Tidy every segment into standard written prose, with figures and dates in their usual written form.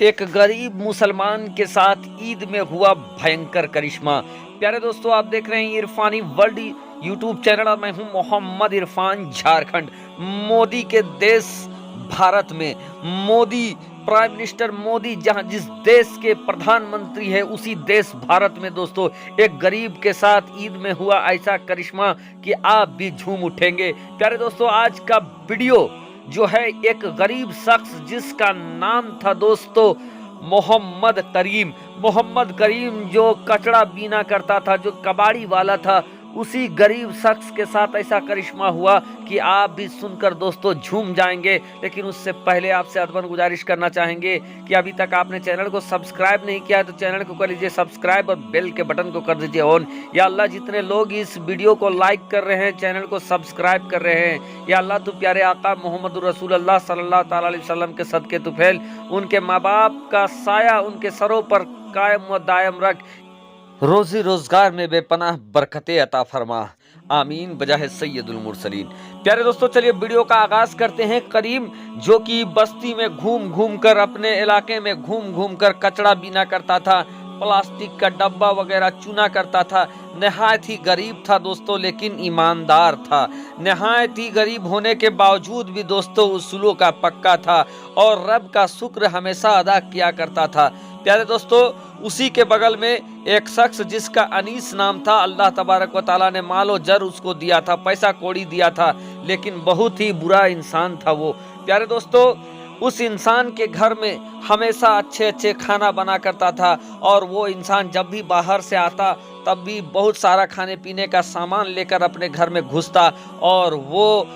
एक गरीब मुसलमान के साथ ईद में हुआ भयंकर करिश्मा। प्यारे दोस्तों, आप देख रहे हैं इरफानी वर्ल्ड यूट्यूब चैनल और मैं हूं मोहम्मद इरफान। झारखंड मोदी के देश भारत में मोदी प्राइम मिनिस्टर मोदी जहां जिस देश के प्रधानमंत्री है उसी देश भारत में दोस्तों एक गरीब के साथ ईद में हुआ ऐसा करिश्मा कि आप भी झूम उठेंगे। प्यारे दोस्तों, आज का वीडियो जो है एक गरीब शख्स जिसका नाम था दोस्तों मोहम्मद करीम जो कचड़ा बीना करता था, जो कबाड़ी वाला था, उसी गरीब शख्स के साथ ऐसा करिश्मा हुआ कि आप भी सुनकर दोस्तों झूम जाएंगे। लेकिन उससे पहले आपसे अदबन गुजारिश करना चाहेंगे कि अभी तक आपने चैनल को सब्सक्राइब नहीं किया है तो चैनल को कर लीजिए सब्सक्राइब और बेल के बटन को कर दीजिए ऑन। या अल्लाह, जितने लोग इस वीडियो को लाइक कर रहे हैं, चैनल को सब्सक्राइब कर रहे हैं, या अल्लाह तू प्यारे आका मोहम्मद रसूलुल्लाह सल्लल्लाहु ताला अलैहि वसल्लम के सदके तू फैल, उनके माँ बाप का साया उनके सरों पर कायम व दायम रख, रोजी रोजगार में बेपनाह बरकतें अता फरमा, आमीन बजाहे सैयदुल मुरसलीन। प्यारे दोस्तों, चलिए वीडियो का आगाज करते हैं। करीम जो कि बस्ती में घूम घूम कर, अपने इलाके में घूम घूम कर कचड़ा बीना करता था, प्लास्टिक का डब्बा वगैरह चुना करता था। नहायत ही गरीब था दोस्तों, लेकिन ईमानदार था। नहायत ही गरीब होने के बावजूद भी दोस्तों उसूलों का पक्का था और रब का शुक्र हमेशा अदा किया करता था। प्यारे दोस्तों, उसी के बगल में एक शख्स जिसका अनीस नाम था, अल्लाह तबारक व ताला ने मालो जर उसको दिया था, पैसा कौड़ी दिया था, लेकिन बहुत ही बुरा इंसान था वो। प्यारे दोस्तों, उस इंसान के घर में हमेशा अच्छे अच्छे खाना बना करता था और वो इंसान जब भी बाहर से आता तब भी बहुत सारा खाने पीने का सामान लेकर अपने घर में घुसता और वो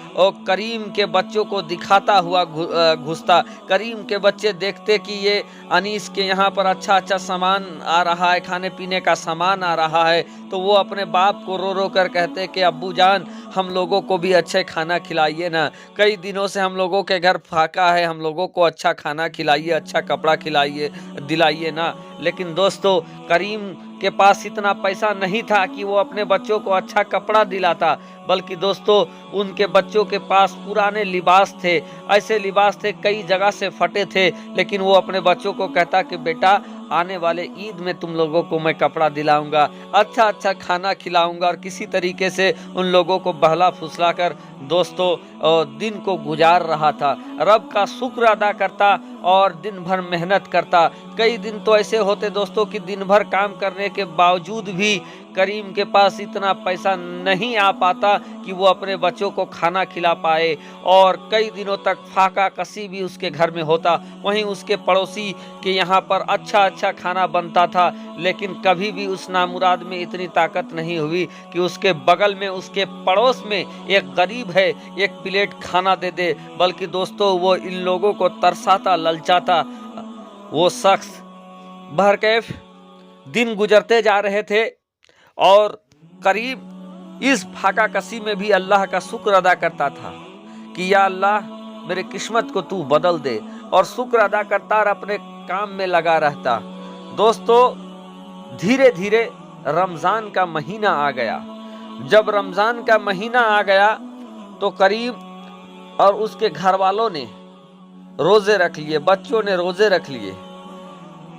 करीम के बच्चों को दिखाता हुआ घुसता। करीम के बच्चे देखते कि ये अनीस के यहाँ पर अच्छा अच्छा सामान आ रहा है, खाने पीने का सामान आ रहा है, तो वो अपने बाप को रो रो कर कहते कि अब्बू जान, हम लोगों को भी अच्छे खाना खिलाइए ना, कई दिनों से हम लोगों के घर फाका है, हम लोगों को अच्छा खाना खिलाइए, अच्छा कपड़ा खिलाइए, दिलाइए ना। लेकिन दोस्तों, करीम के पास इतना पैसा नहीं था कि वो अपने बच्चों को अच्छा कपड़ा दिलाता, बल्कि दोस्तों उनके बच्चों के पास पुराने लिबास थे, ऐसे लिबास थे कई जगह से फटे थे, लेकिन वो अपने बच्चों को कहता कि बेटा आने वाले ईद में तुम लोगों को मैं कपड़ा दिलाऊंगा, अच्छा अच्छा खाना खिलाऊंगा, और किसी तरीके से उन लोगों को बहला फुसला कर दोस्तों दिन को गुजार रहा था। रब का शुक्र अदा करता और दिन भर मेहनत करता। कई दिन तो ऐसे होते दोस्तों कि दिन भर काम करने के बावजूद भी करीम के पास इतना पैसा नहीं आ पाता कि वो अपने बच्चों को खाना खिला पाए, और कई दिनों तक फाका कसी भी उसके घर में होता। वहीं उसके पड़ोसी के यहाँ पर अच्छा अच्छा खाना बनता था, लेकिन कभी भी उस नामुराद में इतनी ताकत नहीं हुई कि उसके बगल में, उसके पड़ोस में एक गरीब है, एक प्लेट खाना दे दे, बल्कि दोस्तों वो इन लोगों को तरसाता ललचाता। वो शख्स बहरकैफ दिन गुजरते जा रहे थे और करीब इस फाका कसी में भी अल्लाह का शुक्र अदा करता था कि या अल्लाह, मेरे किस्मत को तू बदल दे, और शुक्र अदा करता और अपने काम में लगा रहता। दोस्तों, धीरे धीरे रमज़ान का महीना आ गया। जब रमज़ान का महीना आ गया तो करीब और उसके घर वालों ने रोज़े रख लिए, बच्चों ने रोज़े रख लिए।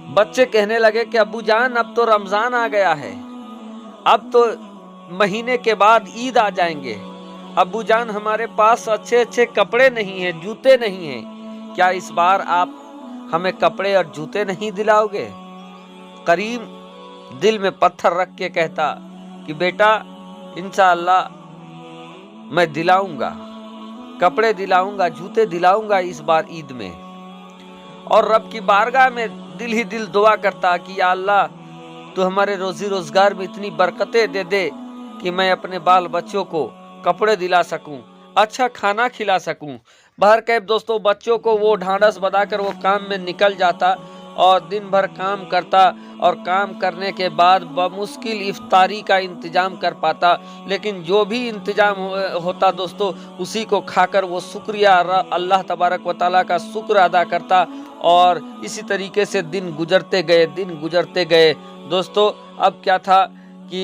बच्चे कहने लगे कि अब्बू जान, अब तो रमज़ान आ गया है, अब तो महीने के बाद ईद आ जाएंगे, अब्बू जान हमारे पास अच्छे अच्छे कपड़े नहीं हैं, जूते नहीं हैं, क्या इस बार आप हमें कपड़े और जूते नहीं दिलाओगे? करीम दिल में पत्थर रख के कहता कि बेटा इंशाअल्लाह मैं दिलाऊंगा, कपड़े दिलाऊंगा, जूते दिलाऊंगा इस बार ईद में। और रब की बारगाह में दिल ही दिल दुआ करता कि या अल्लाह, तो हमारे रोजी रोजगार में इतनी बरकतें दे दे कि मैं अपने बाल बच्चों को कपड़े दिला सकूं, अच्छा खाना खिला सकूं। बहरकैफ दोस्तों, बच्चों को वो ढांढस बधाकर वो काम में निकल जाता और दिन भर काम करता, और काम करने के बाद बमुश्किल इफ्तारी का इंतजाम कर पाता, लेकिन जो भी इंतजाम होता दोस्तों उसी को खाकर वो शुक्रिया अल्लाह तबारक व ताला का शुक्र अदा करता। और इसी तरीके से दिन गुजरते गए, दिन गुजरते गए। दोस्तों, अब क्या था कि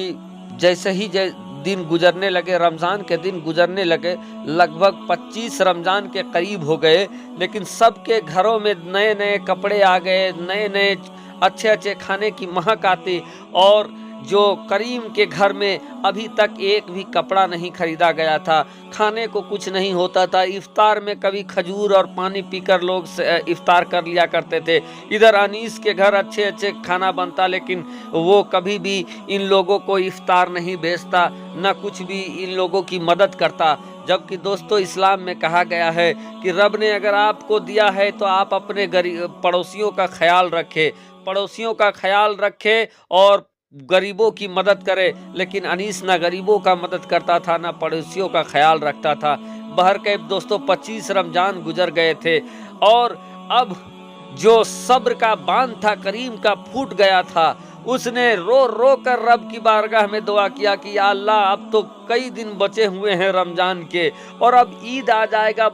जैसे ही दिन गुजरने लगे, रमज़ान के दिन गुजरने लगे, लगभग 25 रमज़ान के करीब हो गए, लेकिन सबके घरों में नए नए कपड़े आ गए, नए नए अच्छे अच्छे खाने की महक आती, और जो करीम के घर में अभी तक एक भी कपड़ा नहीं खरीदा गया था, खाने को कुछ नहीं होता था, इफ्तार में कभी खजूर और पानी पीकर लोग इफ्तार कर लिया करते थे। इधर अनीस के घर अच्छे अच्छे खाना बनता, लेकिन वो कभी भी इन लोगों को इफ्तार नहीं भेजता, न कुछ भी इन लोगों की मदद करता। जबकि दोस्तों इस्लाम में कहा गया है कि रब ने अगर आपको दिया है तो आप अपने पड़ोसियों का ख्याल रखें, पड़ोसियों का ख्याल रखें और गरीबों की मदद करे। लेकिन अनीस ना गरीबों का मदद करता था, ना पड़ोसियों का ख्याल रखता था। बहरकैफ दोस्तों 25 रमजान गुजर गए थे, और अब जो सब्र का बांध था करीम का फूट गया था। उसने रो रो कर रब की बारगाह में दुआ किया कि या अल्लाह, अब तो कई दिन बचे हुए हैं रमजान के, और अब ईद आ जाएगा।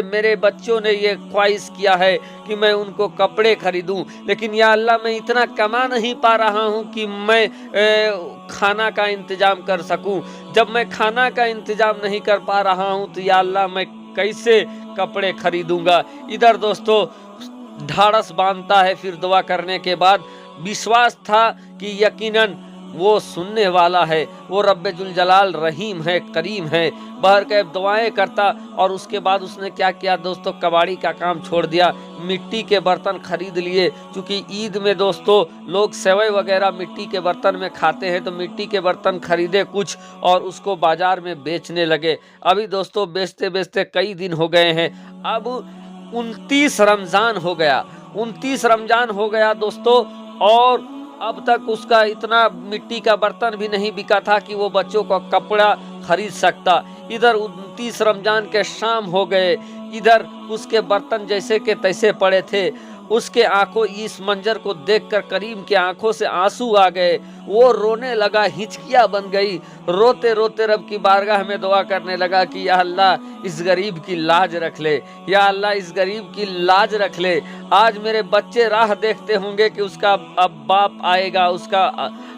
मेरे बच्चों ने ये ख्वाहिश किया है कि मैं उनको कपड़े खरीदूं, लेकिन या अल्लाह मैं इतना कमा नहीं पा रहा हूं कि मैं खाना का इंतजाम कर सकूं। जब मैं खाना का इंतजाम नहीं कर पा रहा हूं तो या अल्लाह मैं कैसे कपड़े खरीदूंगा। इधर दोस्तों ढाढ़स बांधता है, फिर दुआ करने के बाद विश्वास था कि यकीनन वो सुनने वाला है, वो रब्बे जुल जलाल रहीम है, करीम है। बहरकैफ दुआएं करता, और उसके बाद उसने क्या किया दोस्तों, कबाड़ी का काम छोड़ दिया, मिट्टी के बर्तन खरीद लिए। क्योंकि ईद में दोस्तों लोग सेवई वगैरह मिट्टी के बर्तन में खाते हैं, तो मिट्टी के बर्तन खरीदे कुछ और उसको बाजार में बेचने लगे। अभी दोस्तों बेचते बेचते कई दिन हो गए हैं, अब 29 रमज़ान हो गया, 29 रमज़ान हो गया दोस्तों, और अब तक उसका इतना मिट्टी का बर्तन भी नहीं बिका था कि वो बच्चों का कपड़ा खरीद सकता। इधर 29 रमजान के शाम हो गए, इधर उसके बर्तन जैसे के तैसे पड़े थे। उसके आंखों इस मंजर को देखकर करीम के आंखों से आंसू आ गए, वो रोने लगा, हिचकियां बन गई। रोते रोते रब की बारगाह में दुआ करने लगा कि या अल्लाह इस गरीब की लाज रख ले, या अल्लाह इस गरीब की लाज रख ले। आज मेरे बच्चे राह देखते होंगे कि उसका अब बाप आएगा, उसका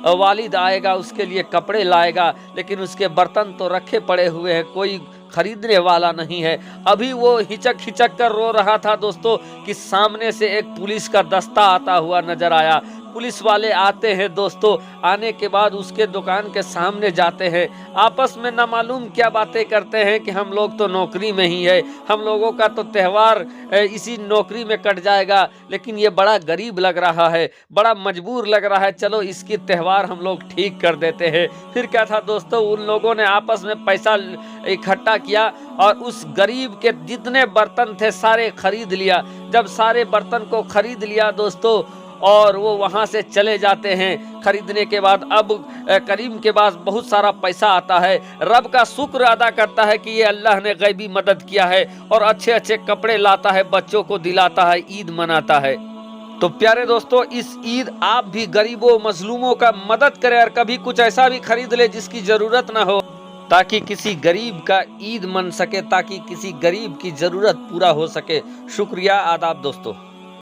वालिद आएगा, उसके लिए कपड़े लाएगा, लेकिन उसके बर्तन तो रखे पड़े हुए हैं, कोई खरीदने वाला नहीं है। अभी वो हिचक हिचक कर रो रहा था दोस्तों कि सामने से एक पुलिस का दस्ता आता हुआ नजर आया। पुलिस वाले आते हैं दोस्तों, आने के बाद उसके दुकान के सामने जाते हैं, आपस में ना मालूम क्या बातें करते हैं कि हम लोग तो नौकरी में ही है, हम लोगों का तो त्यौहार इसी नौकरी में कट जाएगा, लेकिन ये बड़ा गरीब लग रहा है, बड़ा मजबूर लग रहा है, चलो इसकी त्यौहार हम लोग ठीक कर देते हैं। फिर क्या था दोस्तों, उन लोगों ने आपस में पैसा इकट्ठा किया और उस गरीब के जितने बर्तन थे सारे खरीद लिया। जब सारे बर्तन को खरीद लिया दोस्तों, और वो वहाँ से चले जाते हैं। खरीदने के बाद अब करीम के पास बहुत सारा पैसा आता है, रब का शुक्र अदा करता है कि ये अल्लाह ने गैबी मदद किया है, और अच्छे अच्छे कपड़े लाता है, बच्चों को दिलाता है, ईद मनाता है। तो प्यारे दोस्तों, इस ईद आप भी गरीबों मजलूमों का मदद करें, और कभी कुछ ऐसा भी खरीद ले जिसकी जरूरत ना हो, ताकि किसी गरीब का ईद मन सके, ताकि किसी गरीब की जरूरत पूरा हो सके। शुक्रिया, आदाब दोस्तों।